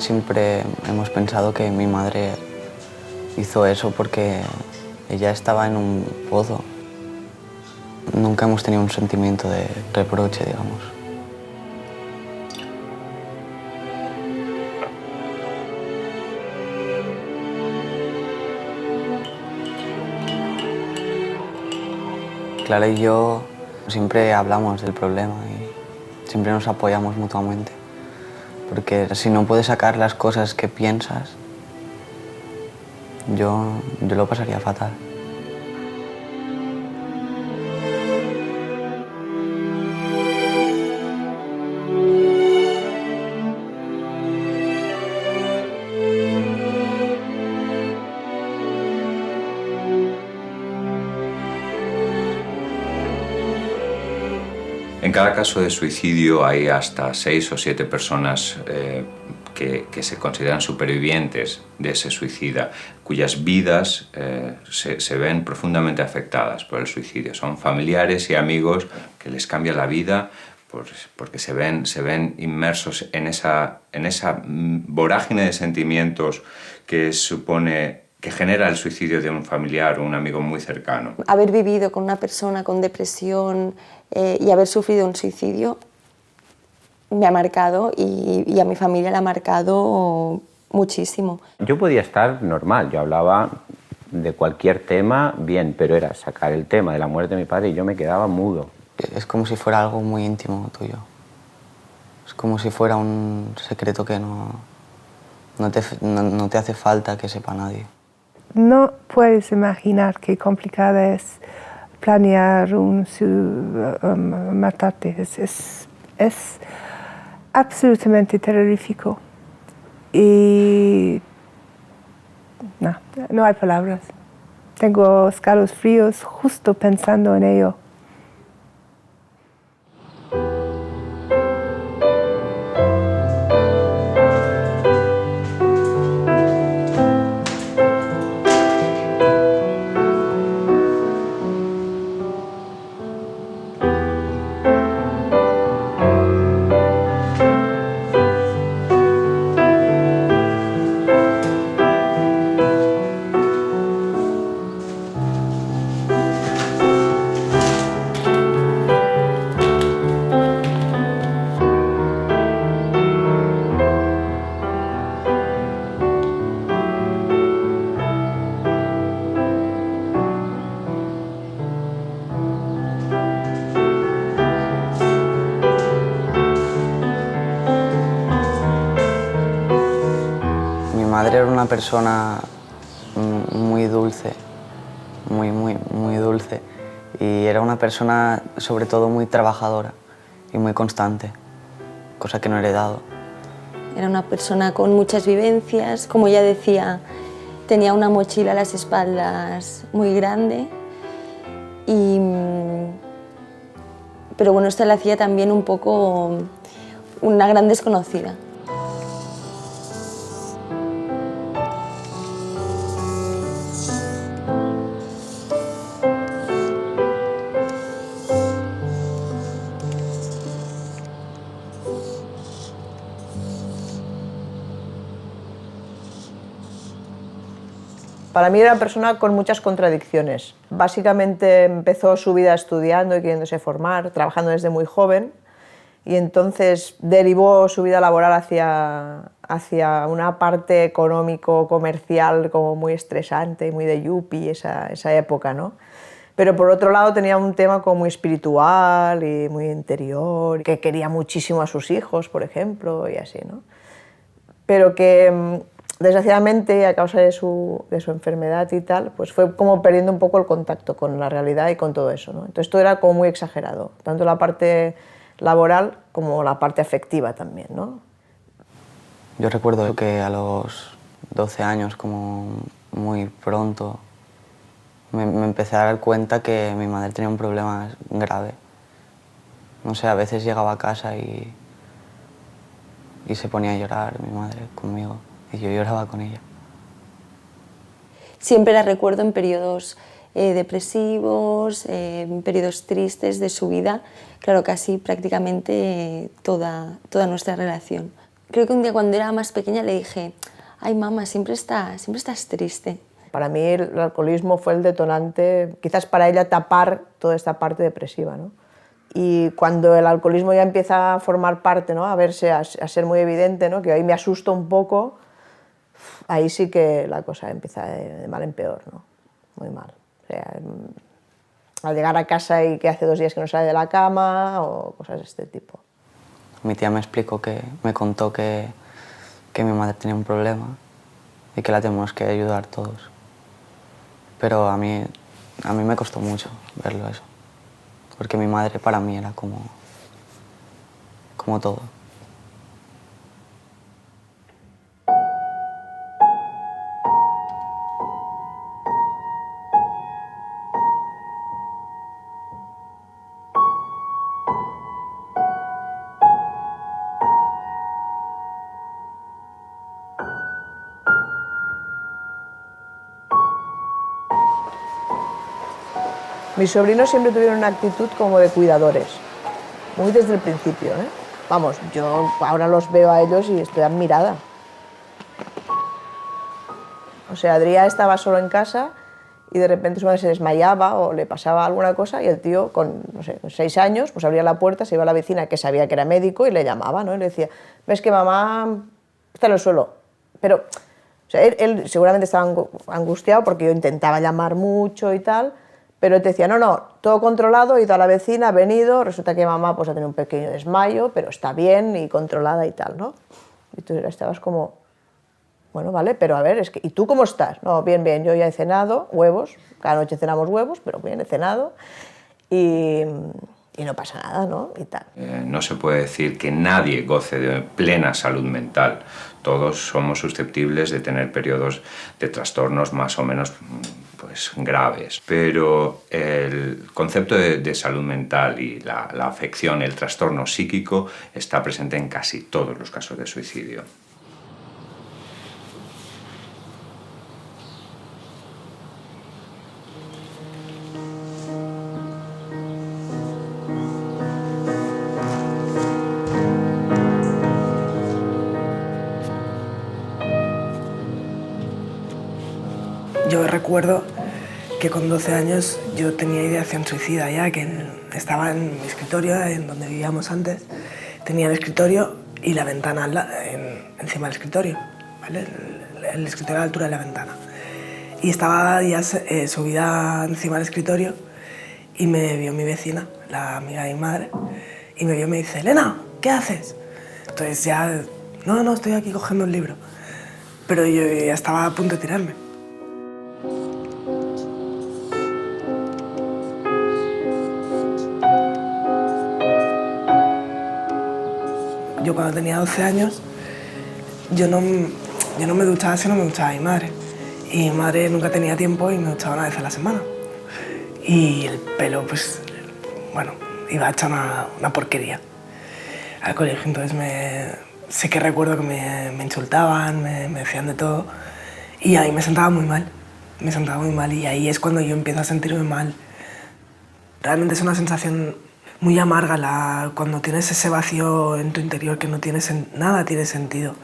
siempre hemos pensado que mi madre hizo eso porque ella estaba en un pozo. Nunca hemos tenido un sentimiento de reproche, digamos. Clara y yo siempre hablamos del problema y siempre nos apoyamos mutuamente. Porque si no puedes sacar las cosas que piensas, yo lo pasaría fatal. En cada caso de suicidio hay hasta 6 o 7 personas que se consideran supervivientes de ese suicida, cuyas vidas se ven profundamente afectadas por el suicidio. Son familiares y amigos que les cambia la vida porque se ven inmersos en esa vorágine de sentimientos que genera el suicidio de un familiar o un amigo muy cercano. Haber vivido con una persona con depresión y haber sufrido un suicidio me ha marcado y a mi familia la ha marcado muchísimo. Yo podía estar normal, yo hablaba de cualquier tema bien, pero era sacar el tema de la muerte de mi padre y yo me quedaba mudo. Es como si fuera algo muy íntimo tuyo. Es como si fuera un secreto que no te hace falta que sepa nadie. No puedes imaginar qué complicada es planear matarte. Es absolutamente terrorífico. Y no hay palabras. Tengo escalofríos justo pensando en ello. Mi madre era una persona muy dulce, muy dulce. Y era una persona, sobre todo, muy trabajadora y muy constante, cosa que no he heredado. Era una persona con muchas vivencias, como ella decía, tenía una mochila a las espaldas muy grande. Pero bueno, esto la hacía también un poco una gran desconocida. Para mí era una persona con muchas contradicciones. Básicamente empezó su vida estudiando y queriéndose formar, trabajando desde muy joven, y entonces derivó su vida laboral hacia una parte económico-comercial como muy estresante, muy de yuppie, esa época, ¿no? Pero por otro lado tenía un tema como muy espiritual y muy interior, que quería muchísimo a sus hijos, por ejemplo, y así, ¿no? Pero que desgraciadamente, a causa de su enfermedad y tal, pues fue como perdiendo un poco el contacto con la realidad y con todo eso, ¿no? Entonces todo era como muy exagerado, tanto la parte laboral como la parte afectiva también, ¿no? Yo recuerdo que a los 12 años, como muy pronto, me empecé a dar cuenta que mi madre tenía un problema grave. No sé, a veces llegaba a casa y se ponía a llorar mi madre conmigo. Y yo lloraba con ella. Siempre la recuerdo en periodos depresivos, en periodos tristes de su vida, claro, casi prácticamente toda nuestra relación. Creo que un día cuando era más pequeña le dije, ay mamá, siempre estás triste. Para mí el alcoholismo fue el detonante, quizás para ella tapar toda esta parte depresiva, ¿no? Y cuando el alcoholismo ya empieza a formar parte, ¿no? A verse, a ser muy evidente, ¿no? Que ahí me asusta un poco, ahí sí que la cosa empieza de mal en peor, ¿no? Muy mal. O sea, al llegar a casa y que hace 2 días que no sale de la cama o cosas de este tipo. Mi tía me contó que mi madre tenía un problema y que la tenemos que ayudar todos. Pero a mí me costó mucho verlo eso, porque mi madre para mí era como todo. Mis sobrinos siempre tuvieron una actitud como de cuidadores, muy desde el principio, ¿eh? Vamos, yo ahora los veo a ellos y estoy admirada. O sea, Adrià estaba solo en casa y de repente su madre se desmayaba o le pasaba alguna cosa y el tío, con, no sé, con 6 años, pues abría la puerta, se iba a la vecina que sabía que era médico y le llamaba, ¿no? Y le decía, ves que mamá está en el suelo. Pero, o sea, él seguramente estaba angustiado porque yo intentaba llamar mucho y tal, pero él te decía, no, todo controlado, he ido a la vecina, ha venido, resulta que mamá pues ha tenido un pequeño desmayo, pero está bien y controlada y tal, ¿no? Y tú estabas como, bueno, vale, pero a ver, es que, ¿y tú cómo estás? No, bien, yo ya he cenado, huevos, cada noche cenamos huevos, pero bien, he cenado y no pasa nada, ¿no? Y tal. No se puede decir que nadie goce de plena salud mental. Todos somos susceptibles de tener periodos de trastornos más o menos pues, graves. Pero el concepto de salud mental y la afección, el trastorno psíquico, está presente en casi todos los casos de suicidio. Yo recuerdo que con 12 años yo tenía ideación suicida ya, que estaba en mi escritorio, en donde vivíamos antes, tenía el escritorio y la ventana encima del escritorio, ¿vale? El escritorio a la altura de la ventana. Y estaba ya subida encima del escritorio y me vio mi vecina, la amiga de mi madre, y me vio y me dice, Elena, ¿qué haces? Entonces ya, no, estoy aquí cogiendo un libro. Pero yo ya estaba a punto de tirarme. Yo cuando tenía 12 años, yo no me duchaba si no me duchaba mi madre. Y mi madre nunca tenía tiempo y me duchaba una vez a la semana. Y el pelo, pues, bueno, iba hecha una porquería al colegio. Entonces sí que recuerdo que me insultaban, me decían de todo. Y ahí me sentaba muy mal. Y ahí es cuando yo empiezo a sentirme mal. Realmente es una sensación muy amarga cuando tienes ese vacío en tu interior que nada tiene sentido.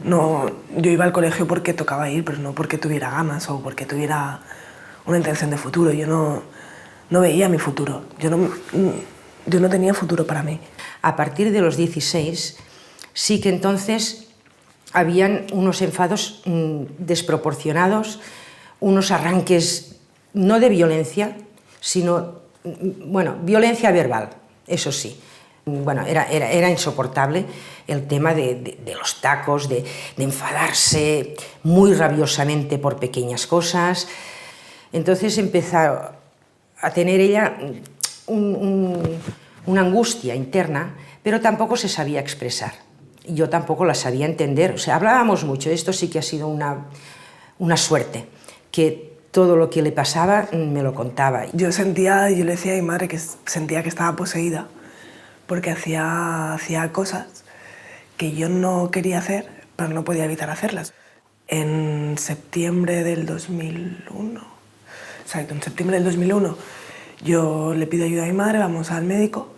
No, yo iba al colegio porque tocaba ir, pero no porque tuviera ganas o porque tuviera una intención de futuro. Yo no veía mi futuro. Yo no tenía futuro para mí. A partir de los 16 sí que entonces habían unos enfados desproporcionados, unos arranques no de violencia, sino bueno, violencia verbal, eso sí. Bueno, era insoportable el tema de los tacos, de enfadarse muy rabiosamente por pequeñas cosas. Entonces empezó a tener ella una angustia interna, pero tampoco se sabía expresar. Yo tampoco la sabía entender. O sea, hablábamos mucho. Esto sí que ha sido una suerte, que todo lo que le pasaba me lo contaba. Yo le decía a mi madre que sentía que estaba poseída porque hacía cosas que yo no quería hacer, pero no podía evitar hacerlas. En septiembre del 2001, yo le pido ayuda a mi madre, vamos al médico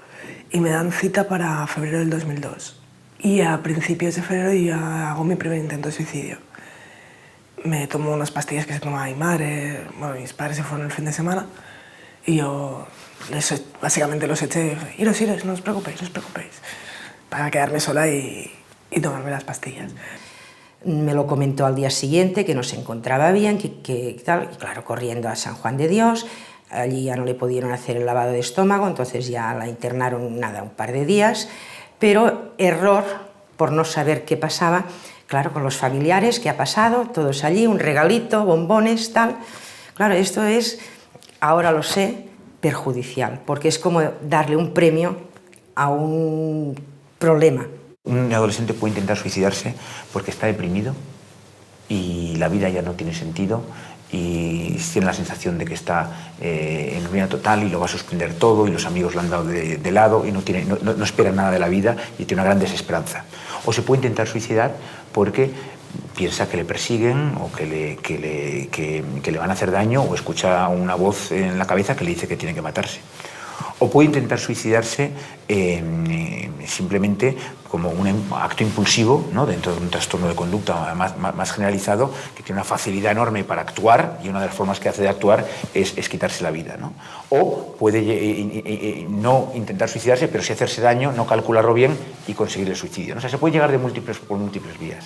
y me dan cita para febrero del 2002. Y a principios de febrero ya hago mi primer intento de suicidio. Me tomo unas pastillas que se tomaba mi madre, bueno, mis padres se fueron el fin de semana y yo básicamente los eché y dije, iros, no os preocupéis, para quedarme sola y tomarme las pastillas. Me lo comentó al día siguiente, que no se encontraba bien, que tal, y claro, corriendo a San Juan de Dios, allí ya no le pudieron hacer el lavado de estómago, entonces ya la internaron un par de días, pero error por no saber qué pasaba, claro, con los familiares, qué ha pasado, todos allí, un regalito, bombones, tal. Claro, esto es, ahora lo sé, perjudicial, porque es como darle un premio a un problema. Un adolescente puede intentar suicidarse porque está deprimido y la vida ya no tiene sentido y tiene la sensación de que está en ruina total y lo va a suspender todo y los amigos lo han dado de lado y no espera nada de la vida y tiene una gran desesperanza. O se puede intentar suicidar porque piensa que le persiguen o que le van a hacer daño o escucha una voz en la cabeza que le dice que tiene que matarse. O puede intentar suicidarse simplemente como un acto impulsivo, ¿no? Dentro de un trastorno de conducta más generalizado, que tiene una facilidad enorme para actuar y una de las formas que hace de actuar es quitarse la vida, ¿no? O puede no intentar suicidarse, pero sí hacerse daño, no calcularlo bien y conseguir el suicidio, ¿no? O sea, se puede llegar por múltiples vías.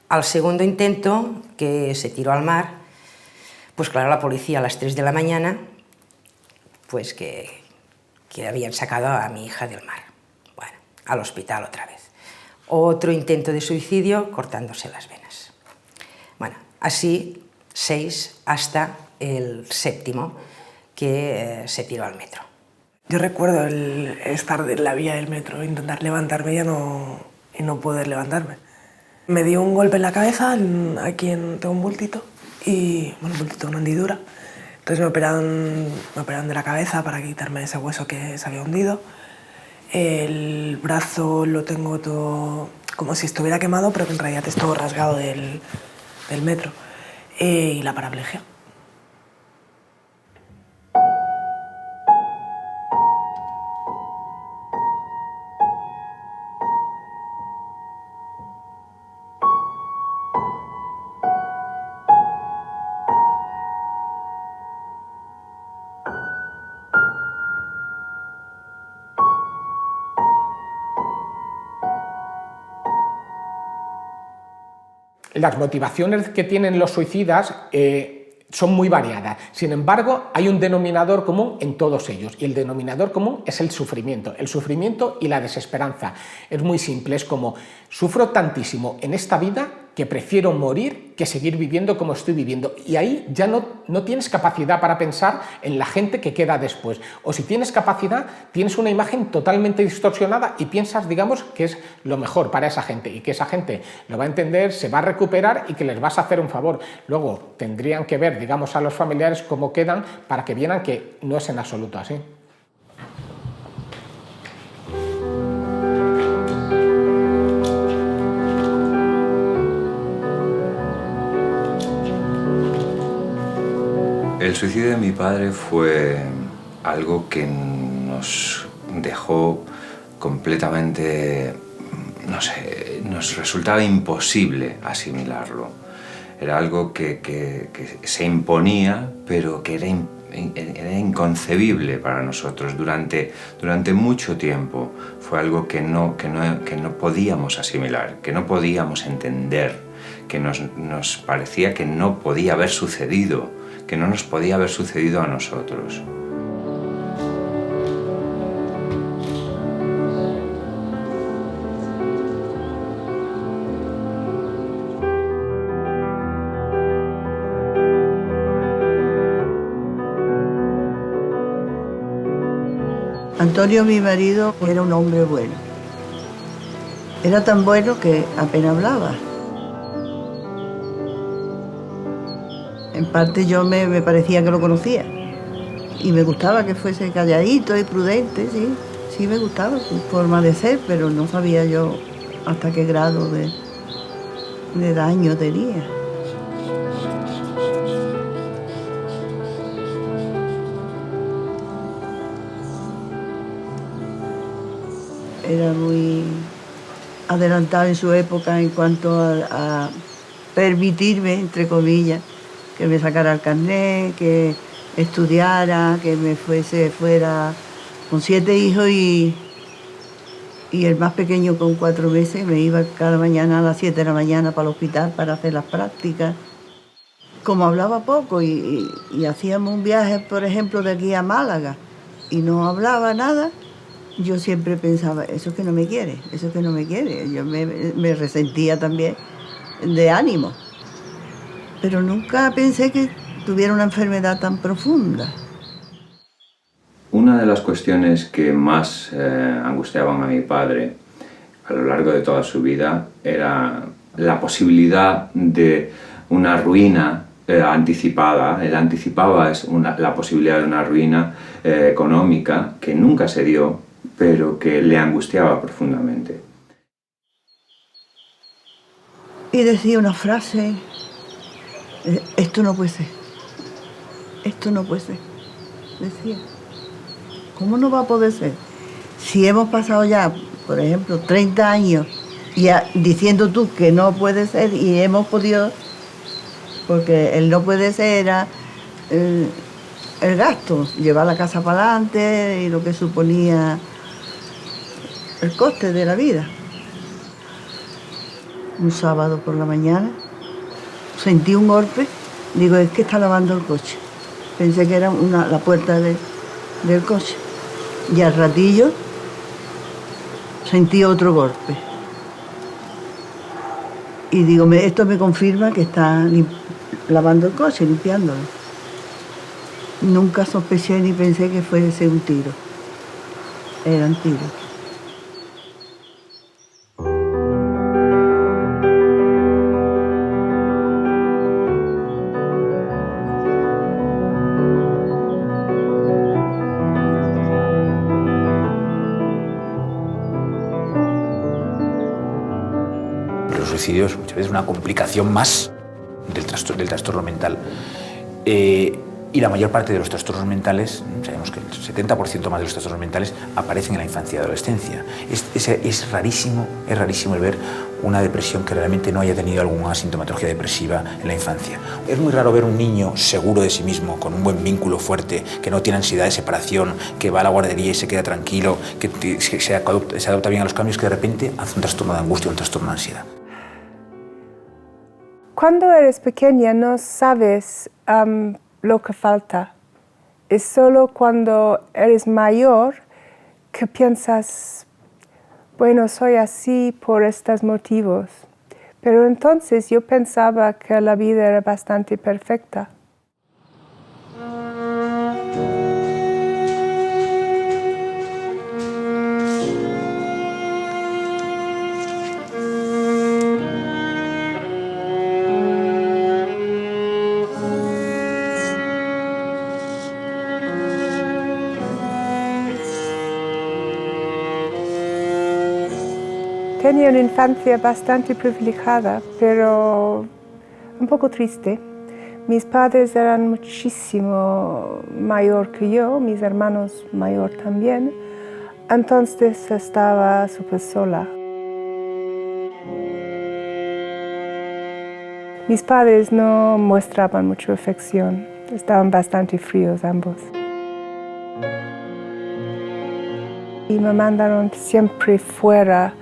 Al segundo intento, que se tiró al mar, pues claro, la policía a las 3 de la mañana, pues que habían sacado a mi hija del mar. Bueno, al hospital otra vez. Otro intento de suicidio cortándose las venas. Bueno, así 6 hasta el 7º que se tiró al metro. Yo recuerdo el estar en la vía del metro, intentar levantarme y no poder levantarme. Me dio un golpe en la cabeza, aquí tengo un bultito, una hendidura. Entonces me operaron de la cabeza para quitarme ese hueso que se había hundido. El brazo lo tengo todo como si estuviera quemado, pero que en realidad es todo rasgado del metro. Y la paraplegia. Las motivaciones que tienen los suicidas son muy variadas. Sin embargo, hay un denominador común en todos ellos y el denominador común es el sufrimiento y la desesperanza. Es muy simple, es como sufro tantísimo en esta vida que prefiero morir que seguir viviendo como estoy viviendo. Y ahí ya no tienes capacidad para pensar en la gente que queda después. O si tienes capacidad, tienes una imagen totalmente distorsionada y piensas, digamos, que es lo mejor para esa gente y que esa gente lo va a entender, se va a recuperar y que les vas a hacer un favor. Luego tendrían que ver, digamos, a los familiares cómo quedan para que vieran que no es en absoluto así. El suicidio de mi padre fue algo que nos dejó completamente, no sé, nos resultaba imposible asimilarlo. Era algo que se imponía, pero que era inconcebible para nosotros. Durante mucho tiempo fue algo que no podíamos asimilar, que no podíamos entender, que nos parecía que no podía haber sucedido, que no nos podía haber sucedido a nosotros. Antonio, mi marido, era un hombre bueno. Era tan bueno que apenas hablaba. En parte yo me parecía que lo conocía y me gustaba que fuese calladito y prudente, sí me gustaba su forma de ser, pero no sabía yo hasta qué grado de daño tenía. era muy adelantado en su época en cuanto a permitirme, entre comillas, que me sacara el carnet, que estudiara, que me fuera con 7 hijos y el más pequeño con 4 meses, me iba cada mañana a las 7 de la mañana para el hospital para hacer las prácticas. Como hablaba poco y hacíamos un viaje, por ejemplo, de aquí a Málaga y no hablaba nada, yo siempre pensaba, eso es que no me quiere, eso es que no me quiere. Yo me resentía también de ánimo. Pero nunca pensé que tuviera una enfermedad tan profunda. Una de las cuestiones que más angustiaban a mi padre a lo largo de toda su vida era la posibilidad de una ruina anticipada. Él anticipaba la posibilidad de una ruina económica que nunca se dio, pero que le angustiaba profundamente. Y decía una frase, esto no puede ser, esto no puede ser, decía. ¿Cómo no va a poder ser? Si hemos pasado ya, por ejemplo, 30 años diciendo tú que no puede ser y hemos podido, porque el no puede ser era el gasto, llevar la casa para adelante y lo que suponía el coste de la vida. Un sábado por la mañana sentí un golpe, digo, es que está lavando el coche. Pensé que era la puerta del coche. Y al ratillo sentí otro golpe. Y digo, esto me confirma que está lavando el coche, limpiándolo. Nunca sospeché ni pensé que fuese un tiro. Eran tiros. Los suicidios muchas veces es una complicación más del trastorno mental. Y la mayor parte de los trastornos mentales, sabemos que el 70% más de los trastornos mentales aparecen en la infancia y adolescencia. Es rarísimo el ver una depresión que realmente no haya tenido alguna sintomatología depresiva en la infancia. Es muy raro ver un niño seguro de sí mismo, con un buen vínculo fuerte, que no tiene ansiedad de separación, que va a la guardería y se queda tranquilo, que se adapta bien a los cambios, que de repente hace un trastorno de angustia o un trastorno de ansiedad. Cuando eres pequeña no sabes lo que falta. Es solo cuando eres mayor que piensas, bueno, soy así por estos motivos. Pero entonces yo pensaba que la vida era bastante perfecta. Tenía una infancia bastante privilegiada, pero un poco triste. Mis padres eran muchísimo mayor que yo, mis hermanos mayor también, entonces estaba súper sola. Mis padres no mostraban mucha afección, estaban bastante fríos ambos. Y me mandaron siempre fuera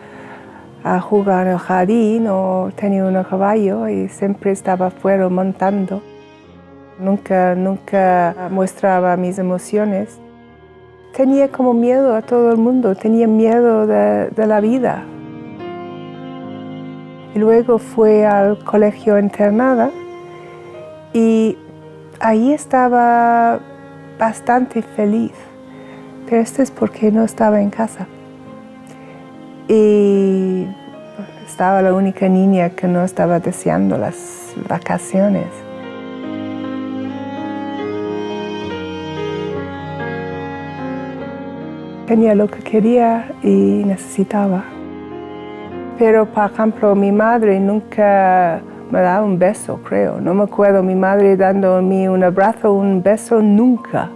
a jugar en el jardín o tenía un caballo y siempre estaba fuera montando. Nunca mostraba mis emociones. Tenía como miedo a todo el mundo, tenía miedo de la vida. Y luego fui al colegio internada y ahí estaba bastante feliz. Pero esto es porque no estaba en casa. Y estaba la única niña que no estaba deseando las vacaciones. Tenía lo que quería y necesitaba. Pero, por ejemplo, mi madre nunca me daba un beso, creo. No me acuerdo mi madre dándome un abrazo, un beso, nunca.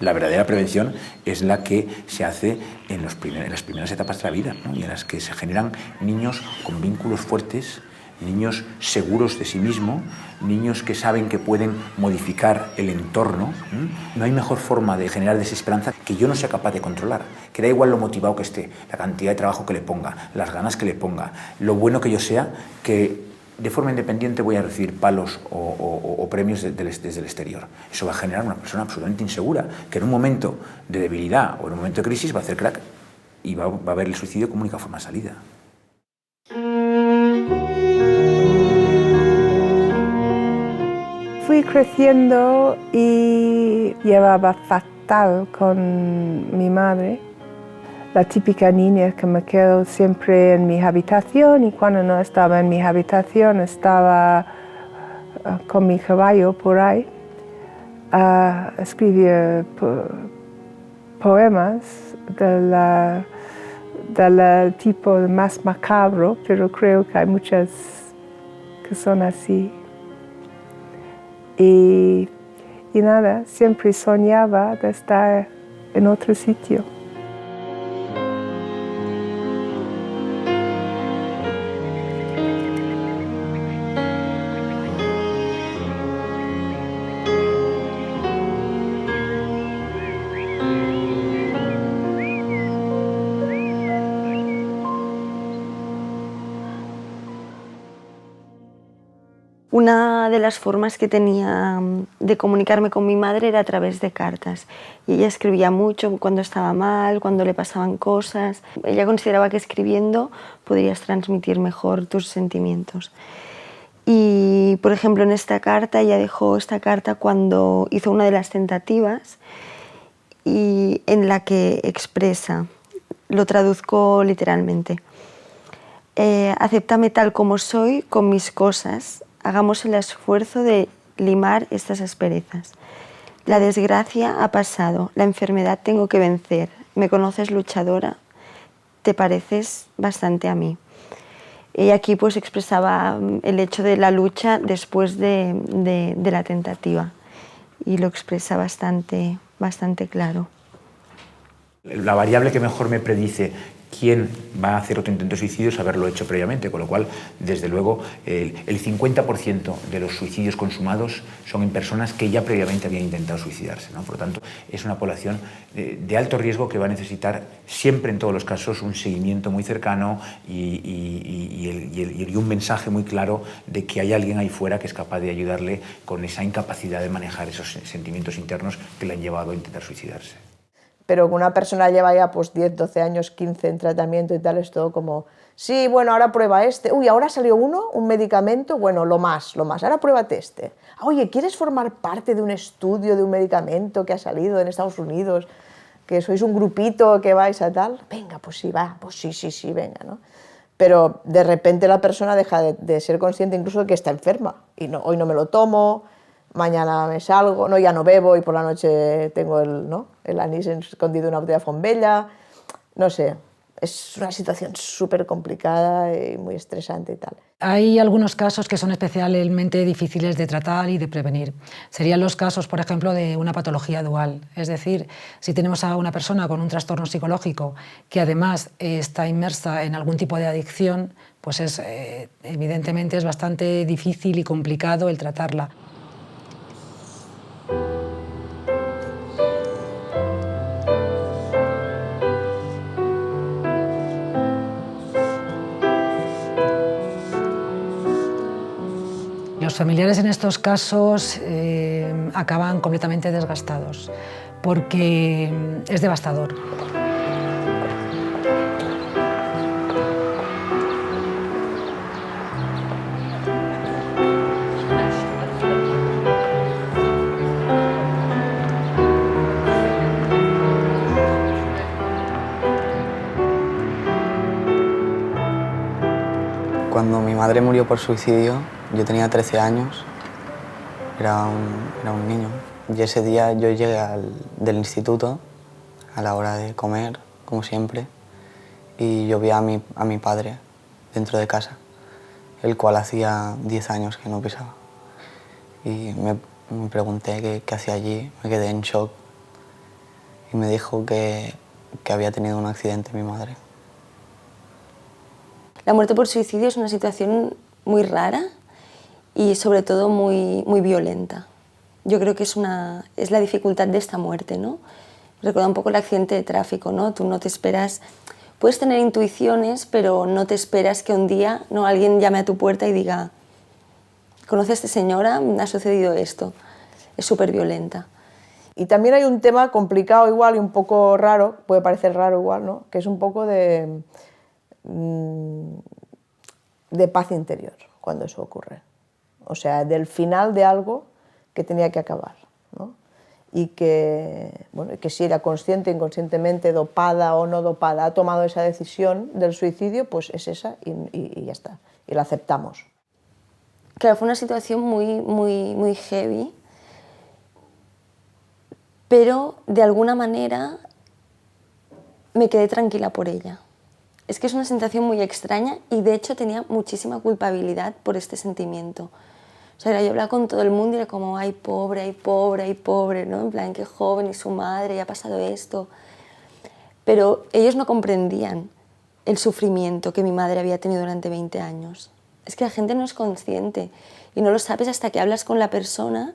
La verdadera prevención es la que se hace en las primeras etapas de la vida, ¿no? Y en las que se generan niños con vínculos fuertes, niños seguros de sí mismos, niños que saben que pueden modificar el entorno. No hay mejor forma de generar desesperanza que yo no sea capaz de controlar, que da igual lo motivado que esté, la cantidad de trabajo que le ponga, las ganas que le ponga, lo bueno que yo sea, que de forma independiente voy a recibir palos o premios desde el exterior. Eso va a generar una persona absolutamente insegura, que en un momento de debilidad o en un momento de crisis va a hacer crack y va a ver el suicidio como única forma de salida. Fui creciendo y llevaba fatal con mi madre. La típica niña que me quedo siempre en mi habitación y cuando no estaba en mi habitación estaba con mi caballo por ahí. Escribía poemas del tipo más macabro, pero creo que hay muchas que son así. Y nada, siempre soñaba de estar en otro sitio. Una de las formas que tenía de comunicarme con mi madre era a través de cartas. Y ella escribía mucho cuando estaba mal, cuando le pasaban cosas. Ella consideraba que escribiendo podrías transmitir mejor tus sentimientos. Y, por ejemplo, en esta carta, ella dejó esta carta cuando hizo una de las tentativas y en la que expresa, lo traduzco literalmente, acéptame tal como soy, con mis cosas. Hagamos el esfuerzo de limar estas asperezas. La desgracia ha pasado, la enfermedad tengo que vencer. Me conoces luchadora, te pareces bastante a mí. Y aquí pues expresaba el hecho de la lucha después de la tentativa y lo expresa bastante claro. La variable que mejor me predice quién va a hacer otro intento de suicidio es haberlo hecho previamente, con lo cual, desde luego, el 50% de los suicidios consumados son en personas que ya previamente habían intentado suicidarse, ¿no? Por lo tanto, es una población de alto riesgo que va a necesitar siempre, en todos los casos, un seguimiento muy cercano y un mensaje muy claro de que hay alguien ahí fuera que es capaz de ayudarle con esa incapacidad de manejar esos sentimientos internos que le han llevado a intentar suicidarse. Pero que una persona lleva ya pues 10, 12 años, 15 en tratamiento y tal, es todo como, sí, bueno, ahora prueba este, uy, ahora salió un medicamento, bueno, lo más, ahora pruébate este. Oye, ¿quieres formar parte de un estudio de un medicamento que ha salido en Estados Unidos, que sois un grupito que vais a tal? Venga, pues sí, va, pues sí, venga, ¿no? Pero de repente la persona deja de ser consciente incluso de que está enferma, y no, hoy no me lo tomo, mañana me salgo, no, ya no bebo y por la noche tengo el anís escondido en una botella de Fombella, no sé, es una situación súper complicada y muy estresante y tal. Hay algunos casos que son especialmente difíciles de tratar y de prevenir. Serían los casos, por ejemplo, de una patología dual. Es decir, si tenemos a una persona con un trastorno psicológico que además está inmersa en algún tipo de adicción, pues evidentemente es bastante difícil y complicado el tratarla. Los familiares en estos casos acaban completamente desgastados porque es devastador. Cuando mi madre murió por suicidio, yo tenía 13 años, era un niño. Y ese día yo llegué del instituto a la hora de comer, como siempre, y yo vi a mi padre dentro de casa, el cual hacía 10 años que no pisaba. Y me pregunté qué hacía allí, me quedé en shock y me dijo que había tenido un accidente mi madre. La muerte por suicidio es una situación muy rara y sobre todo muy, muy violenta. Yo creo que es la dificultad de esta muerte, ¿no? Recuerda un poco el accidente de tráfico, ¿no? Tú no te esperas, puedes tener intuiciones, pero no te esperas que un día, ¿no?, alguien llame a tu puerta y diga: ¿conoce a esta señora? Me ha sucedido esto. Es súper violenta. Y también hay un tema complicado igual y un poco raro, puede parecer raro igual, ¿no?, que es un poco de paz interior cuando eso ocurre. O sea, del final de algo que tenía que acabar, ¿no? Y que, bueno, que si era consciente, inconscientemente, dopada o no dopada, ha tomado esa decisión del suicidio, pues es esa y ya está, y la aceptamos. Claro, fue una situación muy, muy, muy heavy, pero de alguna manera me quedé tranquila por ella. Es que es una sensación muy extraña y de hecho tenía muchísima culpabilidad por este sentimiento. O sea, yo hablaba con todo el mundo y era como: ay, pobre, ay, pobre, ay, pobre, ¿no? En plan, qué joven, y su madre, y ha pasado esto. Pero ellos no comprendían el sufrimiento que mi madre había tenido durante 20 años. Es que la gente no es consciente y no lo sabes hasta que hablas con la persona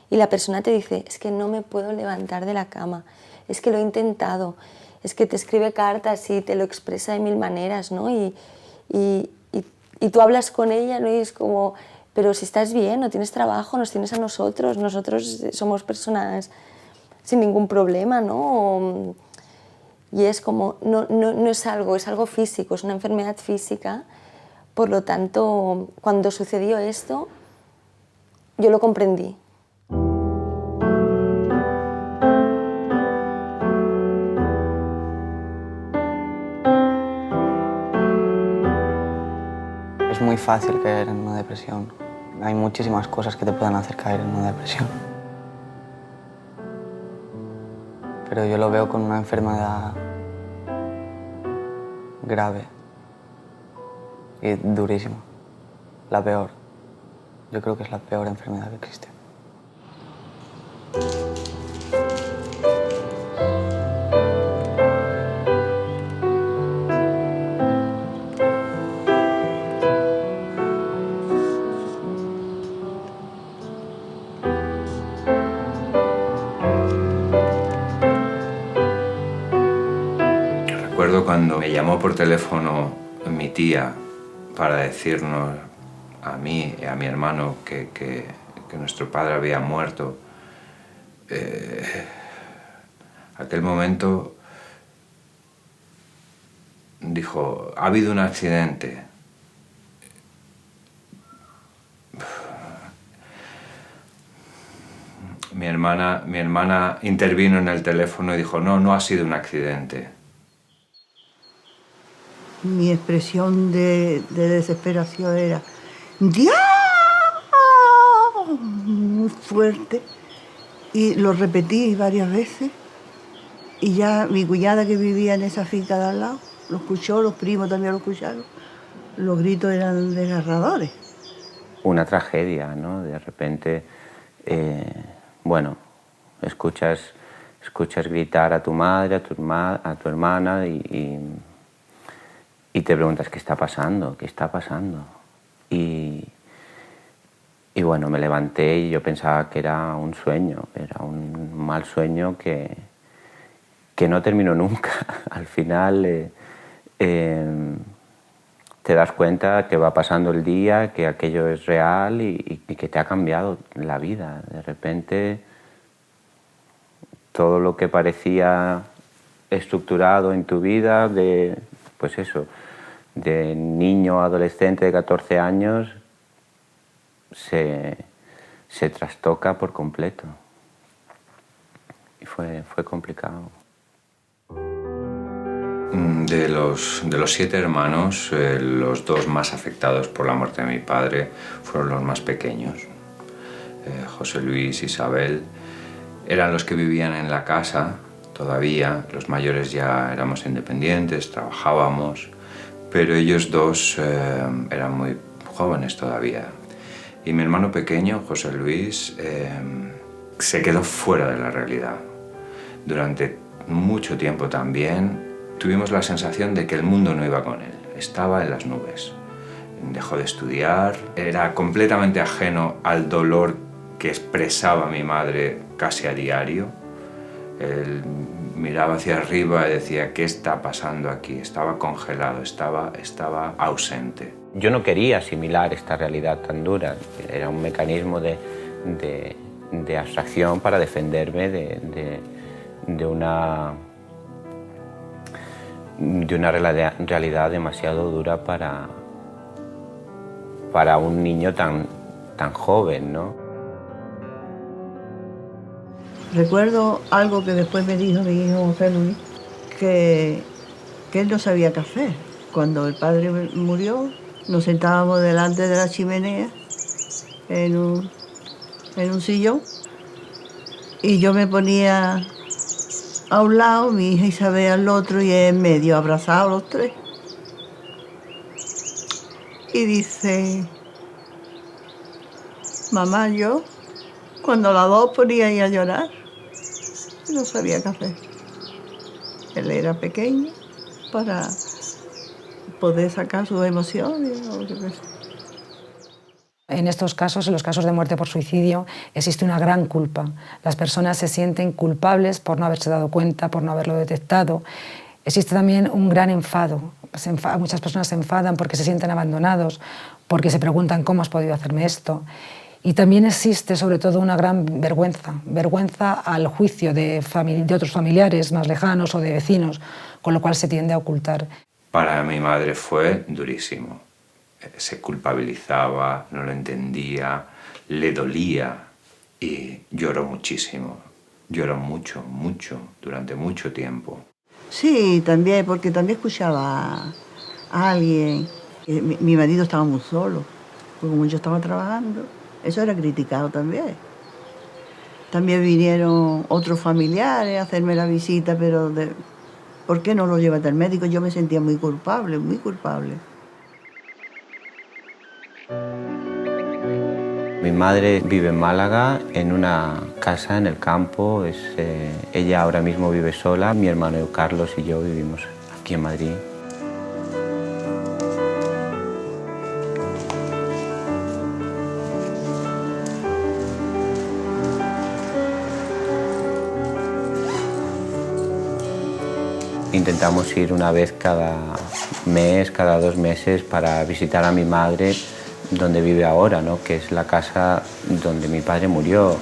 y la persona te dice: es que no me puedo levantar de la cama, es que lo he intentado, es que te escribe cartas y te lo expresa de 1000 maneras, ¿no? Y tú hablas con ella, ¿no? Y es como: pero si estás bien, no tienes trabajo, nos tienes a nosotros somos personas sin ningún problema, ¿no? Y es como, no es algo físico, es una enfermedad física. Por lo tanto, cuando sucedió esto, yo lo comprendí. Es muy fácil caer en una depresión. Hay muchísimas cosas que te pueden hacer caer en una depresión. Pero yo lo veo con una enfermedad grave y durísima. La peor. Yo creo que es la peor enfermedad que existe. Recuerdo cuando me llamó por teléfono mi tía para decirnos a mí y a mi hermano que nuestro padre había muerto. Aquel momento dijo: ha habido un accidente. Mi hermana intervino en el teléfono y dijo: no ha sido un accidente. Mi expresión de desesperación era: ¡Dios! Muy fuerte. Y lo repetí varias veces. Y ya mi cuñada, que vivía en esa finca de al lado, lo escuchó, los primos también lo escucharon. Los gritos eran desgarradores. Una tragedia, ¿no? De repente, bueno, escuchas gritar a tu madre, a tu hermana y te preguntas: ¿qué está pasando? ¿Qué está pasando? Y bueno, me levanté y yo pensaba que era un sueño, era un mal sueño que no terminó nunca. Al final te das cuenta que va pasando el día, que aquello es real y que te ha cambiado la vida. De repente, todo lo que parecía estructurado en tu vida, pues eso, de niño, adolescente de 14 años, se trastoca por completo. Y fue complicado. De los 7 hermanos, los 2 más afectados por la muerte de mi padre fueron los más pequeños. José Luis, Isabel, eran los que vivían en la casa todavía. Los mayores ya éramos independientes, trabajábamos, pero ellos 2 eran muy jóvenes todavía. Y mi hermano pequeño, José Luis, se quedó fuera de la realidad. Durante mucho tiempo también tuvimos la sensación de que el mundo no iba con él, estaba en las nubes. Dejó de estudiar, era completamente ajeno al dolor que expresaba mi madre casi a diario. Él miraba hacia arriba y decía, ¿qué está pasando aquí? Estaba congelado, estaba ausente. Yo no quería asimilar esta realidad tan dura, era un mecanismo de abstracción para defenderme de una realidad demasiado dura para un niño tan joven, ¿no? Recuerdo algo que después me dijo mi hijo José Luis, que él no sabía qué hacer. Cuando el padre murió, nos sentábamos delante de la chimenea en un sillón y yo me ponía a un lado, mi hija Isabel al otro y en medio, abrazados los tres. Y dice, mamá, yo, cuando las dos ponía ahí a llorar, no sabía qué hacer. Él era pequeño para poder sacar sus emociones o qué sé. En estos casos, en los casos de muerte por suicidio, existe una gran culpa. Las personas se sienten culpables por no haberse dado cuenta, por no haberlo detectado. Existe también un gran enfado. Muchas personas se enfadan porque se sienten abandonados, porque se preguntan cómo has podido hacerme esto. Y también existe sobre todo una gran vergüenza al juicio de otros familiares más lejanos o de vecinos, con lo cual se tiende a ocultar. Para mi madre fue durísimo. Se culpabilizaba, no lo entendía, le dolía y lloró muchísimo. Lloró mucho, durante mucho tiempo. Sí, también, porque también escuchaba a alguien. Mi marido estaba muy solo, porque como yo estaba trabajando, eso era criticado también. También vinieron otros familiares a hacerme la visita, pero ¿por qué no lo llevaste al médico? Yo me sentía muy culpable, muy culpable. Mi madre vive en Málaga, en una casa en el campo. Ella ahora mismo vive sola. Mi hermano Carlos y yo vivimos aquí en Madrid. Intentamos ir una vez cada mes, cada 2 meses para visitar a mi madre donde vive ahora, ¿no? Que es la casa donde mi padre murió.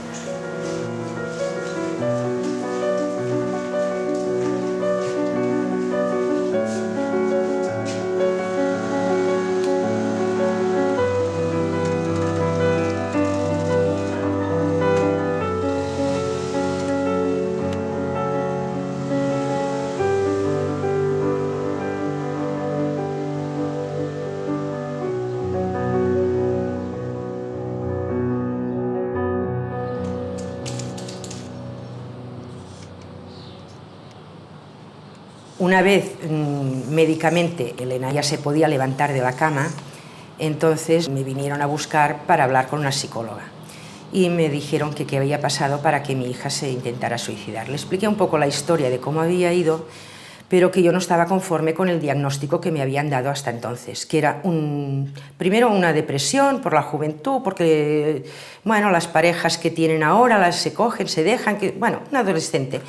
Una vez médicamente Elena ya se podía levantar de la cama, entonces me vinieron a buscar para hablar con una psicóloga y me dijeron que qué había pasado para que mi hija se intentara suicidar. Le expliqué un poco la historia de cómo había ido, pero que yo no estaba conforme con el diagnóstico que me habían dado hasta entonces, que era primero una depresión por la juventud, porque bueno, las parejas que tienen ahora se cogen, se dejan, bueno, un adolescente.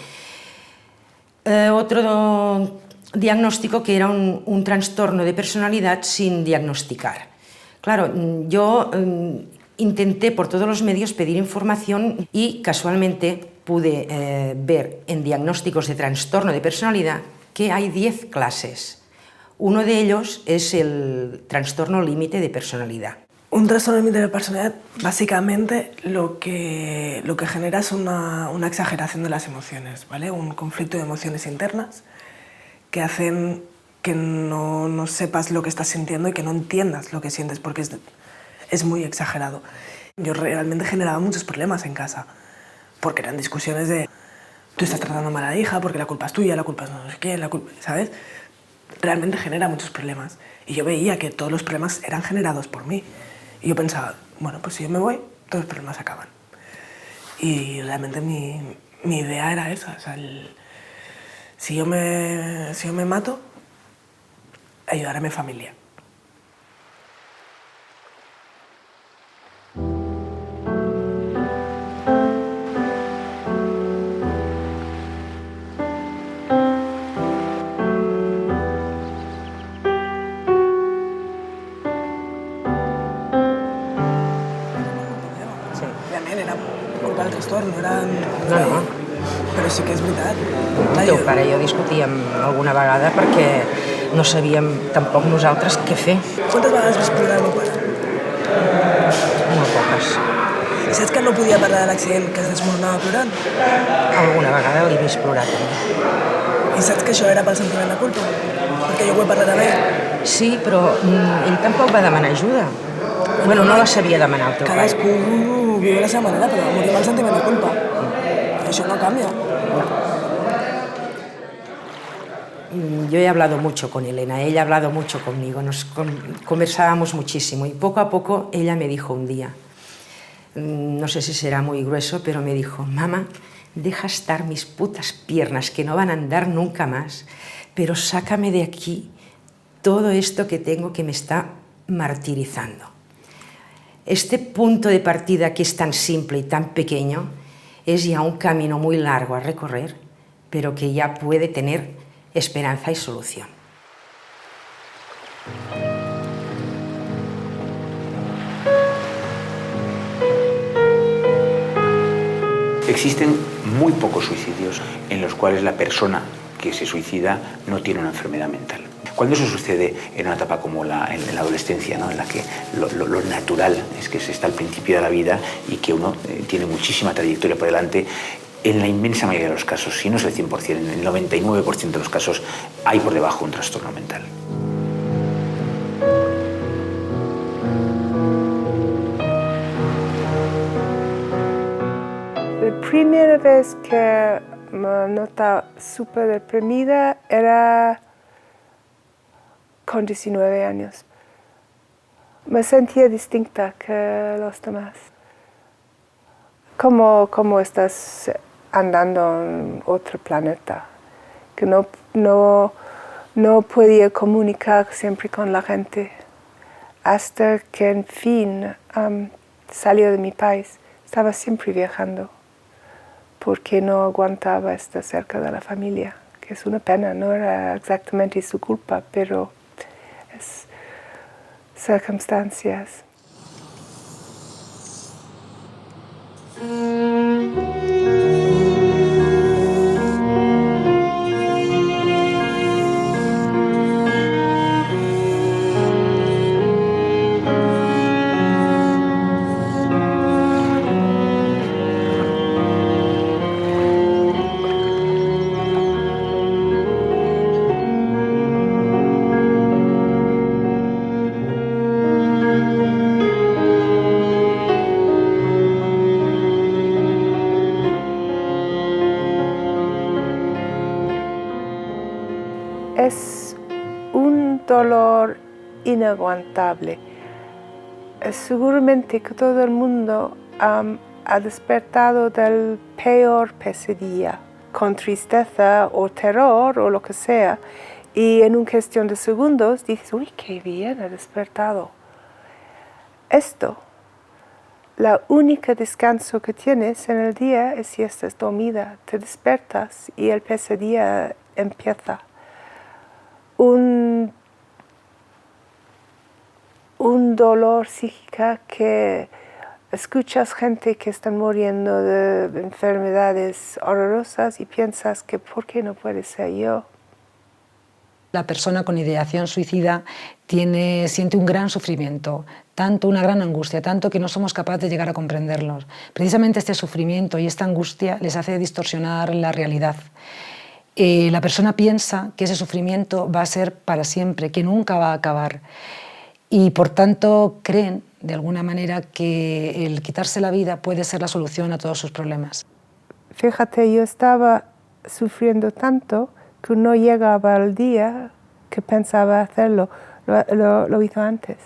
Otro diagnóstico que era un trastorno de personalidad sin diagnosticar. Claro, yo intenté por todos los medios pedir información y casualmente pude ver en diagnósticos de trastorno de personalidad que hay 10 clases. Uno de ellos es el trastorno límite de personalidad. Un trastorno límite de personalidad, básicamente, lo que genera es una exageración de las emociones, ¿vale? Un conflicto de emociones internas que hacen que no sepas lo que estás sintiendo y que no entiendas lo que sientes, porque es muy exagerado. Yo realmente generaba muchos problemas en casa, porque eran discusiones de tú estás tratando mal a la hija porque la culpa es tuya, la culpa es no sé qué, la culpa, ¿sabes? Realmente genera muchos problemas. Y yo veía que todos los problemas eran generados por mí. Y yo pensaba, bueno, pues si yo me voy, todos los problemas se acaban. Y realmente mi idea era esa, o sea, si yo me mato, ayudar a mi familia. No. Però sí que és veritat. El teu pare i jo discutíem alguna vegada perquè no sabíem tampoc nosaltres què fer. Quantes vegades vas plorar el meu pare? Molt poques. I saps que no podia parlar de l'accident, que es desmoronava plorant? Alguna vegada l'he vist plorar també. I saps que això era pel sentiment de culpa? Perquè jo ho he parlat amb ell. Sí, però ell tampoc va demanar ajuda. Bueno, no la sabia demanar el teu pare. Cadascú viu a la seva manera, però morir amb el sentiment de culpa. Eso no cambia. Yo he hablado mucho con Elena, ella ha hablado mucho conmigo, conversábamos muchísimo y poco a poco ella me dijo un día, no sé si será muy grueso, pero me dijo, mamá, deja estar mis putas piernas que no van a andar nunca más, pero sácame de aquí todo esto que tengo que me está martirizando. Este punto de partida que es tan simple y tan pequeño es ya un camino muy largo a recorrer, pero que ya puede tener esperanza y solución. Existen muy pocos suicidios en los cuales la persona que se suicida no tiene una enfermedad mental. Cuando eso sucede en una etapa como en la adolescencia, ¿no? En la que lo natural es que se está al principio de la vida y que uno tiene muchísima trayectoria por delante, en la inmensa mayoría de los casos, si no es el 100%, en el 99% de los casos, hay por debajo un trastorno mental. La primera vez que me notaba súper deprimida era con 19 años. Me sentía distinta que los demás. Como estás andando en otro planeta, que no podía comunicar siempre con la gente, hasta que en fin salió de mi país. Estaba siempre viajando, porque no aguantaba estar cerca de la familia, que es una pena, no era exactamente su culpa, pero es circunstancias. Es un dolor inaguantable. Seguramente que todo el mundo ha despertado del peor pesadilla, con tristeza o terror o lo que sea, y en una cuestión de segundos dices, uy, qué bien, ha despertado. Esto, la única descanso que tienes en el día es si estás dormida, te despiertas y el pesadilla empieza. Un dolor psíquico que escuchas gente que están muriendo de enfermedades horrorosas y piensas que ¿por qué no puede ser yo? La persona con ideación suicida siente un gran sufrimiento, una gran angustia, tanto que no somos capaces de llegar a comprenderlos. Precisamente este sufrimiento y esta angustia les hace distorsionar la realidad. La persona piensa que ese sufrimiento va a ser para siempre, que nunca va a acabar. Y por tanto creen, de alguna manera, que el quitarse la vida puede ser la solución a todos sus problemas. Fíjate, yo estaba sufriendo tanto que no llegaba al día que pensaba hacerlo. Lo hizo antes,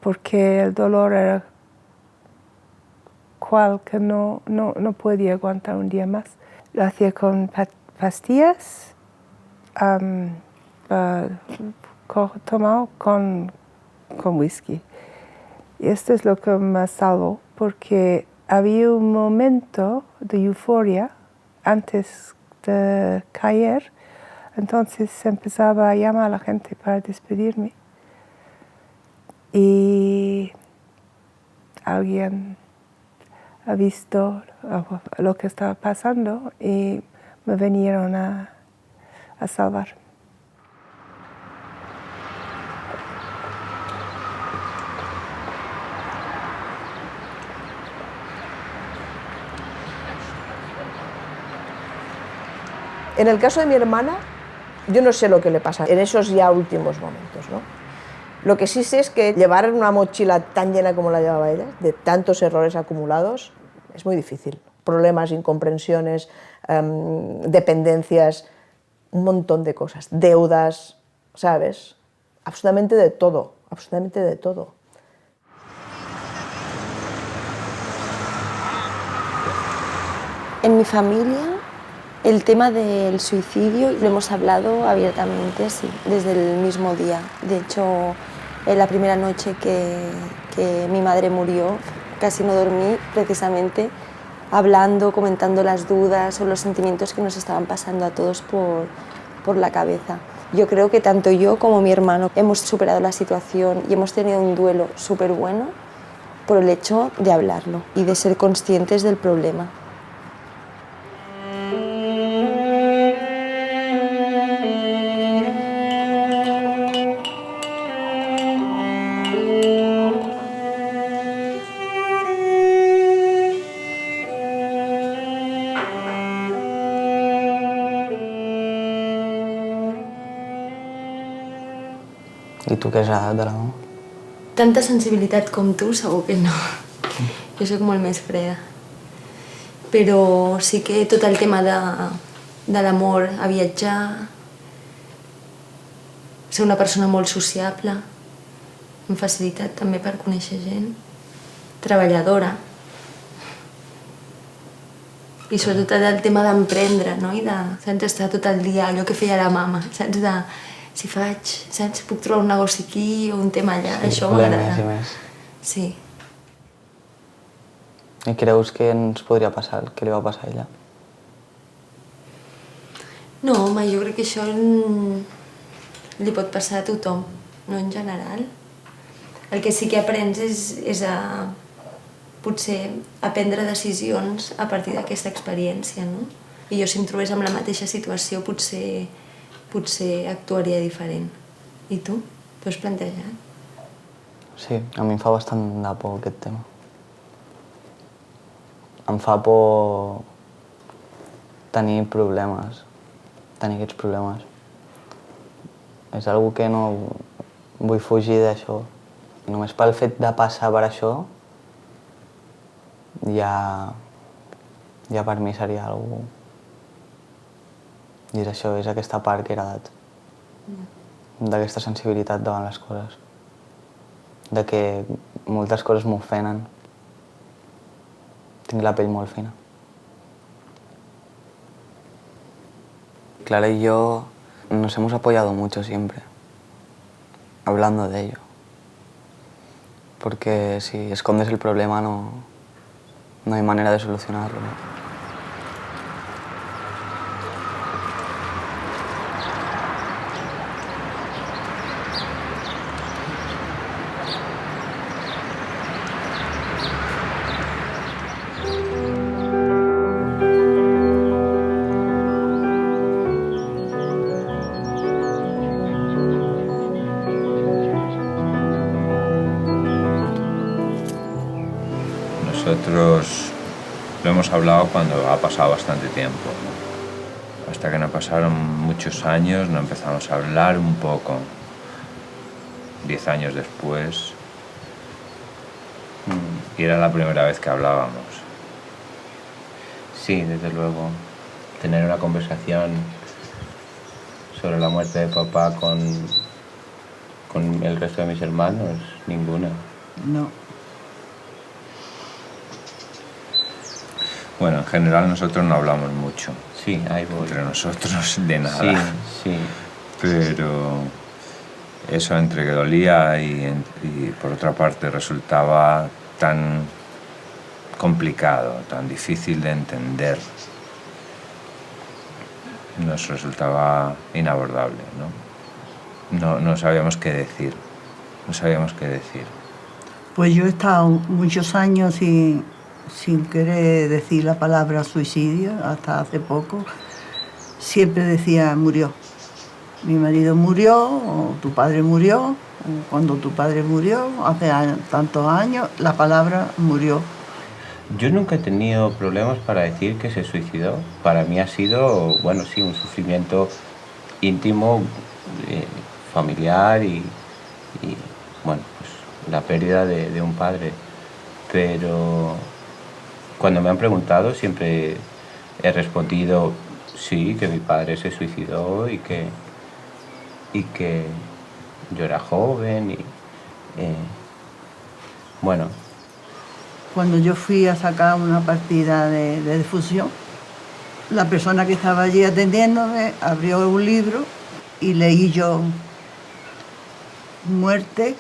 porque el dolor era cual que no podía aguantar un día más. Lo hacía con pastillas tomado con whisky. Y esto es lo que me salvó, porque había un momento de euforia antes de caer, entonces empezaba a llamar a la gente para despedirme. Y alguien ha visto lo que estaba pasando y me vinieron a salvar. En el caso de mi hermana, yo no sé lo que le pasa en esos ya últimos momentos, ¿no? Lo que sí sé es que llevar una mochila tan llena como la llevaba ella, de tantos errores acumulados, es muy difícil. Problemas, incomprensiones, dependencias, un montón de cosas, deudas, ¿sabes? Absolutamente de todo, absolutamente de todo. En mi familia, el tema del suicidio lo hemos hablado abiertamente, sí, desde el mismo día. De hecho, en la primera noche que mi madre murió, casi no dormí, precisamente hablando, comentando las dudas o los sentimientos que nos estaban pasando a todos por la cabeza. Yo creo que tanto yo como mi hermano hemos superado la situación y hemos tenido un duelo súper bueno por el hecho de hablarlo y de ser conscientes del problema. I tu què has heredat de la mama? Tanta sensibilitat com tu, segur que no. Jo soc molt més freda. Però sí que tot el tema de l'amor a viatjar, ser una persona molt sociable, amb facilitat també per conèixer gent, treballadora. I sobretot el tema d'emprendre, no? I de estar tot el dia, allò que feia la mama, saps? De si faig, saps? Puc trobar un negoci aquí o un tema allà, sí, això m'agrada. Més. Sí. I creus que ens podria passar el que li va passar a ella? No, home, jo crec que això li pot passar a tothom, no en general. El que sí que aprens és a potser a prendre decisions a partir d'aquesta experiència, no? I jo si em trobés en la mateixa situació potser actuaria diferent. I tu? T'ho has plantejat? Sí, a mi em fa bastant de por aquest tema. Em fa por tenir problemes, tenir aquests problemes. És algo que no vull fugir d'això. Només pel fet de passar per això, ja per mi seria algo... I és això, és aquesta part que he heredat. D'aquesta sensibilitat davant les coses. De que moltes coses m'ofenen. Tinc la pell molt fina. Clara y yo nos hemos apoyado mucho siempre, hablando de ello. Porque si escondes el problema no hay manera de solucionarlo, ¿no? Nosotros lo hemos hablado cuando ha pasado bastante tiempo, ¿no? Hasta que no pasaron muchos años, no empezamos a hablar un poco. 10 años después, y era la primera vez que hablábamos. Sí, desde luego. Tener una conversación sobre la muerte de papá con el resto de mis hermanos, ninguna. No. Bueno, en general nosotros no hablamos mucho. Sí, ahí voy. Entre nosotros de nada. Sí, sí. Pero eso entre que dolía y por otra parte resultaba tan complicado, tan difícil de entender, nos resultaba inabordable, ¿no? No sabíamos qué decir, no sabíamos qué decir. Pues yo he estado muchos años sin querer decir la palabra suicidio, hasta hace poco. Siempre decía murió. Mi marido murió, o tu padre murió, o cuando tu padre murió, hace tantos años, la palabra murió. Yo nunca he tenido problemas para decir que se suicidó. Para mí ha sido, bueno, sí, un sufrimiento íntimo, familiar y bueno, pues la pérdida de un padre. Pero cuando me han preguntado siempre he respondido sí, que mi padre se suicidó y que yo era joven y bueno. Cuando yo fui a sacar una partida de difusión, la persona que estaba allí atendiéndome abrió un libro y leí yo muerte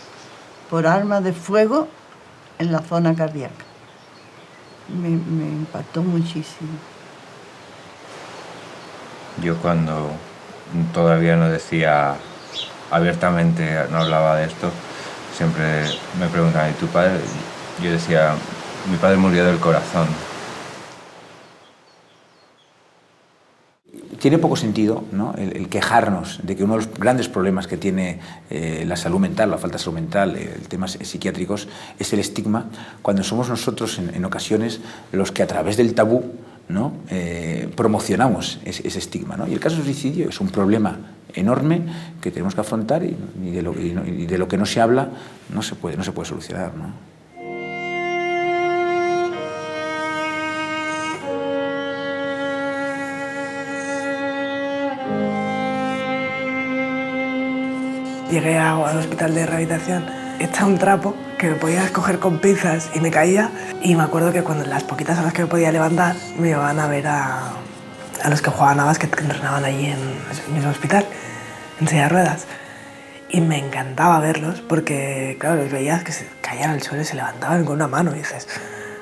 por arma de fuego en la zona cardíaca. Me impactó muchísimo. Yo cuando todavía no decía abiertamente, no hablaba de esto, siempre me preguntaban, ¿y tu padre? Yo decía, mi padre murió del corazón. Tiene poco sentido, ¿no?, el quejarnos de que uno de los grandes problemas que tiene la salud mental, la falta de salud mental, temas psiquiátricos, es el estigma, cuando somos nosotros en ocasiones los que a través del tabú, ¿no?, promocionamos ese estigma, ¿no? Y el caso del suicidio es un problema enorme que tenemos que afrontar y de lo que no se habla no se puede solucionar, ¿no? Llegué al hospital de rehabilitación, hecha un trapo que me podía coger con pinzas y me caía. Y me acuerdo que cuando las poquitas horas que me podía levantar me iban a ver a los que jugaban a básquet, que entrenaban allí en el mismo hospital, en silla de ruedas. Y me encantaba verlos porque, claro, los veías que se caían al suelo y se levantaban con una mano y dices,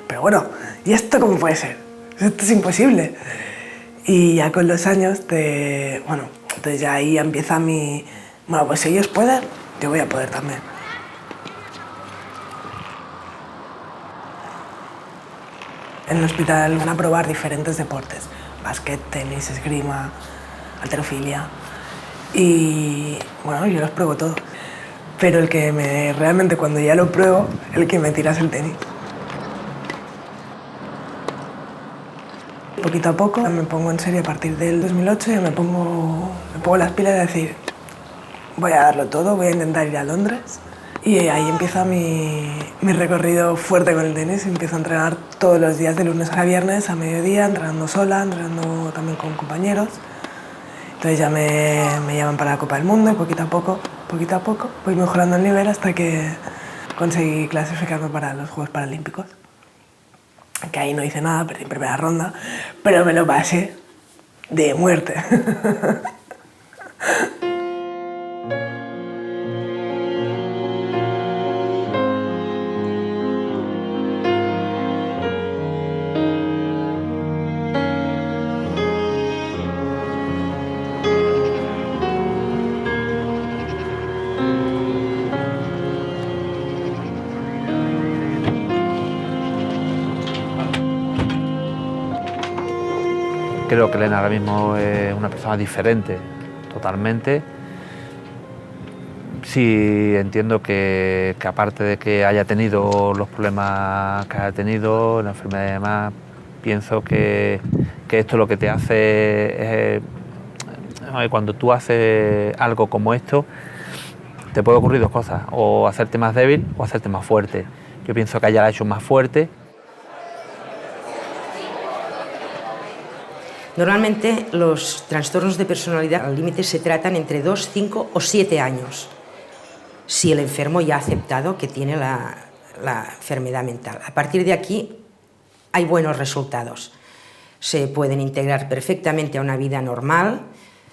pero bueno, ¿y esto cómo puede ser? Esto es imposible. Y ya con los años, entonces ya ahí empieza mi... Bueno, pues si ellos pueden, yo voy a poder también. En el hospital van a probar diferentes deportes. Básquet, tenis, esgrima, halterofilia. Y bueno, yo los pruebo todos. Pero realmente cuando ya lo pruebo, el que me tira es el tenis. Poquito a poco me pongo en serio a partir del 2008 y me pongo las pilas de decir, voy a darlo todo, voy a intentar ir a Londres. Y ahí empieza mi recorrido fuerte con el tenis. Empiezo a entrenar todos los días de lunes a viernes a mediodía, entrenando sola, entrenando también con compañeros. Entonces ya me llaman para la Copa del Mundo y poquito a poco voy mejorando el nivel hasta que conseguí clasificarme para los Juegos Paralímpicos. Que ahí no hice nada, perdí en primera ronda, pero me lo pasé de muerte. Creo que Elena ahora mismo es una persona diferente, totalmente. Sí, entiendo que aparte de que haya tenido los problemas que haya tenido, la enfermedad y demás, pienso que esto lo que te hace es... Cuando tú haces algo como esto, te puede ocurrir dos cosas, o hacerte más débil o hacerte más fuerte. Yo pienso que ella la ha hecho más fuerte. Normalmente los trastornos de personalidad al límite se tratan entre 2, 5 o 7 años, si el enfermo ya ha aceptado que tiene la enfermedad mental. A partir de aquí hay buenos resultados. se pueden integrar perfectamente a una vida normal,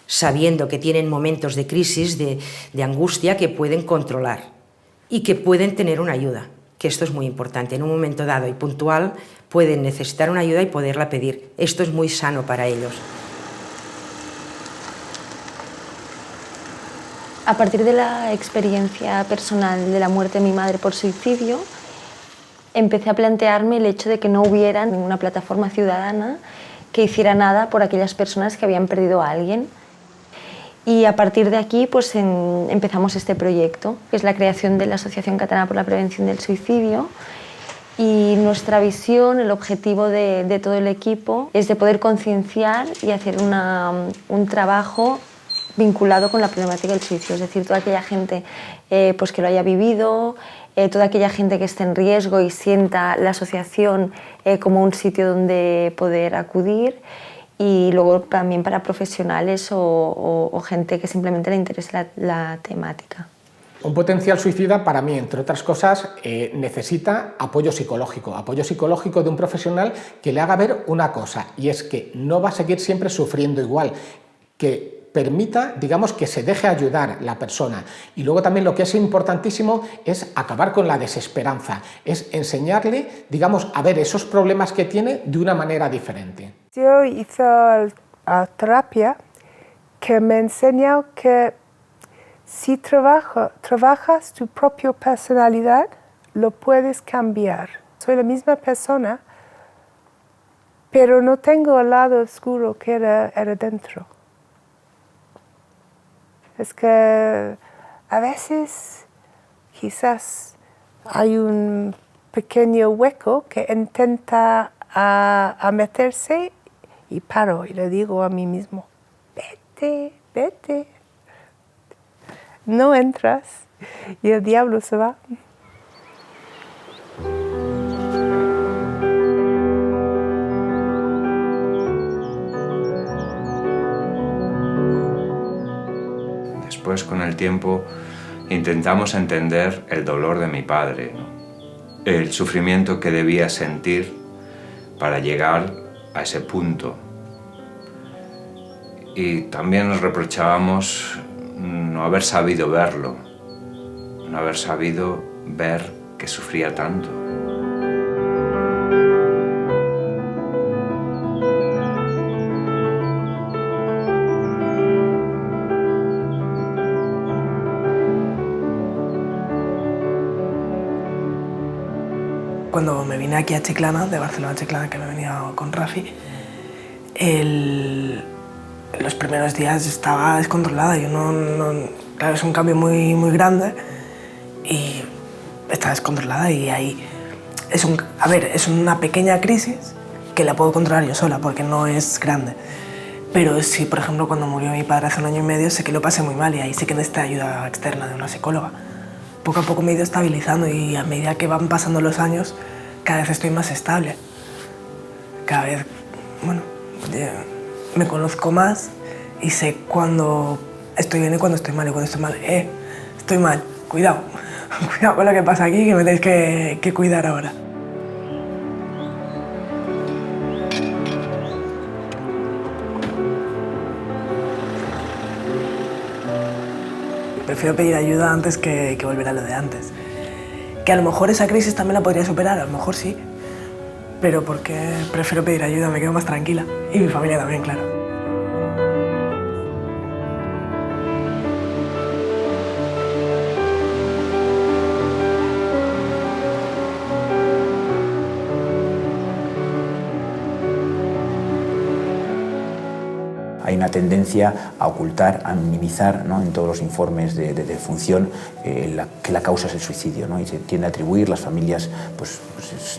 sabiendo que tienen momentos de crisis, de angustia que pueden controlar y que pueden tener una ayuda, que esto es muy importante. En un momento dado y puntual pueden necesitar una ayuda y poderla pedir. Esto es muy sano para ellos. A partir de la experiencia personal de la muerte de mi madre por suicidio, empecé a plantearme el hecho de que no hubiera ninguna plataforma ciudadana que hiciera nada por aquellas personas que habían perdido a alguien. Y a partir de aquí pues, empezamos este proyecto, que es la creación de la Asociación Catalana por la Prevención del Suicidio. Y nuestra visión, el objetivo de todo el equipo, es de poder concienciar y hacer un trabajo vinculado con la problemática del suicidio, es decir, toda aquella gente pues que lo haya vivido, toda aquella gente que esté en riesgo y sienta la asociación como un sitio donde poder acudir, y luego también para profesionales o gente que simplemente le interese la temática. Un potencial suicida, para mí, entre otras cosas, necesita apoyo psicológico de un profesional que le haga ver una cosa, y es que no va a seguir siempre sufriendo igual, que permita, digamos, que se deje ayudar la persona. Y luego también lo que es importantísimo es acabar con la desesperanza, es enseñarle, digamos, a ver esos problemas que tiene de una manera diferente. Yo hice terapia que me enseñó que si trabajas tu propia personalidad, lo puedes cambiar. Soy la misma persona, pero no tengo el lado oscuro que era dentro. Es que a veces quizás hay un pequeño hueco que intenta a meterse y paro y le digo a mí mismo, vete, vete. No entras y el diablo se va. Después, con el tiempo, intentamos entender el dolor de mi padre, ¿no? El sufrimiento que debía sentir para llegar a ese punto. Y también nos reprochábamos no haber sabido verlo, no haber sabido ver que sufría tanto. Cuando me vine aquí a Chiclana, de Barcelona a Chiclana, que me venía con Rafi, los primeros días estaba descontrolada. Claro, es un cambio muy grande y está descontrolada, y ahí es una pequeña crisis que la puedo controlar yo sola porque no es grande. Pero sí, por ejemplo, cuando murió mi padre hace 1 año y medio, sé que lo pasé muy mal y ahí sí que necesité ayuda externa de una psicóloga. Poco a poco me he ido estabilizando y a medida que van pasando los años, cada vez estoy más estable. Cada vez, me conozco más y sé cuando estoy bien y cuando estoy mal. Y cuando estoy mal, estoy mal, cuidado, cuidado con lo que pasa aquí, que me tenéis que cuidar ahora. Prefiero pedir ayuda antes que volver a lo de antes. Que a lo mejor esa crisis también la podría superar, a lo mejor sí, pero porque prefiero pedir ayuda, me quedo más tranquila. Y mi familia también, claro. Hay una tendencia a ocultar, a minimizar, ¿no?, en todos los informes de defunción que la causa es el suicidio, ¿no? Y se tiende a atribuir, las familias pues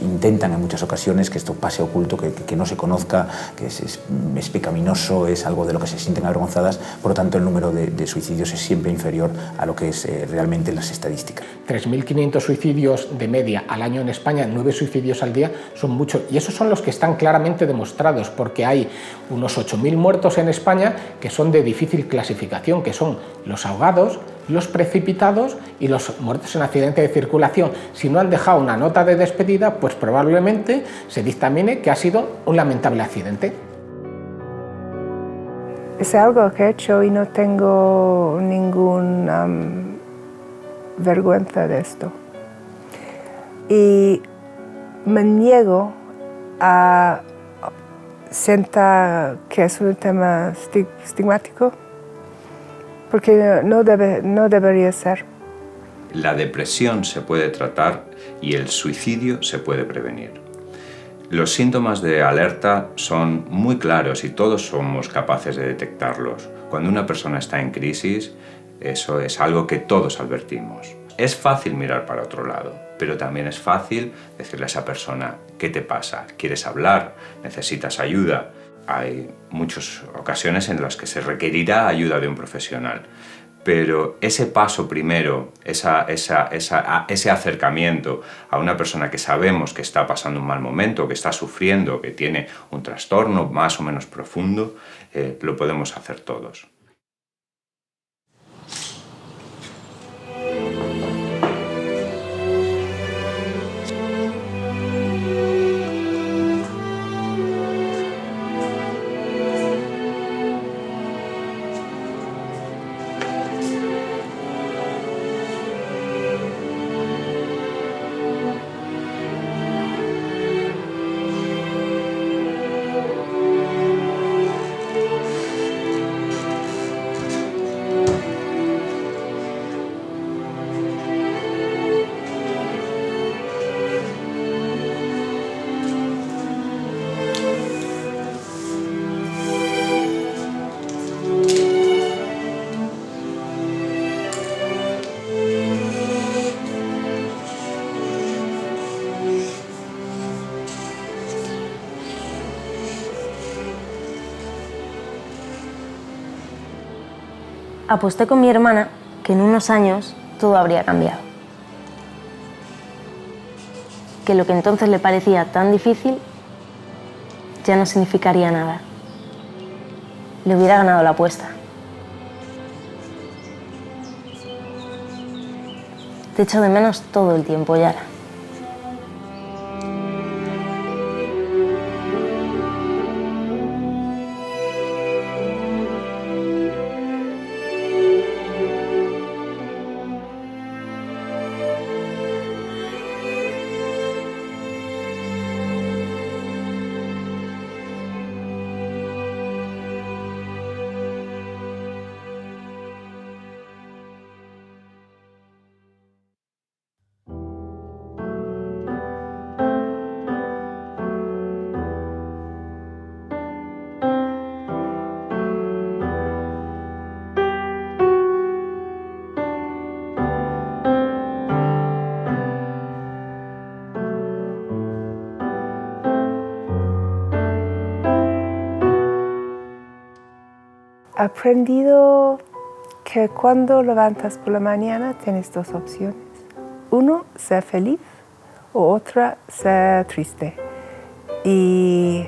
intentan en muchas ocasiones que esto pase oculto, que no se conozca, que es pecaminoso, es algo de lo que se sienten avergonzadas. Por lo tanto, el número de suicidios es siempre inferior a lo que es realmente las estadísticas. 3.500 suicidios de media al año en España, 9 suicidios al día, son muchos, y esos son los que están claramente demostrados, porque hay unos 8.000 muertos en España que son de difícil clasificación, que son los ahogados, los precipitados y los muertos en accidente de circulación. Si no han dejado una nota de despedida, pues probablemente se dictamine que ha sido un lamentable accidente. Es algo que he hecho y no tengo ninguna vergüenza de esto. Y me niego a sentir que es un tema estigmático, porque no debería ser. La depresión se puede tratar y el suicidio se puede prevenir. Los síntomas de alerta son muy claros y todos somos capaces de detectarlos. Cuando una persona está en crisis, eso es algo que todos advertimos. Es fácil mirar para otro lado, pero también es fácil decirle a esa persona: ¿qué te pasa? ¿Quieres hablar? ¿Necesitas ayuda? Hay muchas ocasiones en las que se requerirá ayuda de un profesional, pero ese paso primero, ese acercamiento a una persona que sabemos que está pasando un mal momento, que está sufriendo, que tiene un trastorno más o menos profundo, lo podemos hacer todos. Aposté con mi hermana que en unos años todo habría cambiado. Que lo que entonces le parecía tan difícil ya no significaría nada. Le hubiera ganado la apuesta. Te echo de menos todo el tiempo, Yara. He aprendido que cuando levantas por la mañana tienes dos opciones. Uno, ser feliz, o otra, ser triste. Y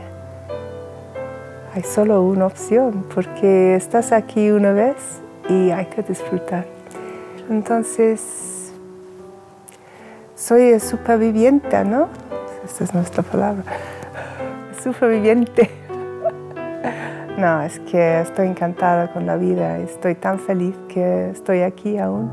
hay solo una opción, porque estás aquí una vez y hay que disfrutar. Entonces, soy superviviente, ¿no? Esta es nuestra palabra. Superviviente. No, es que estoy encantada con la vida, estoy tan feliz que estoy aquí aún.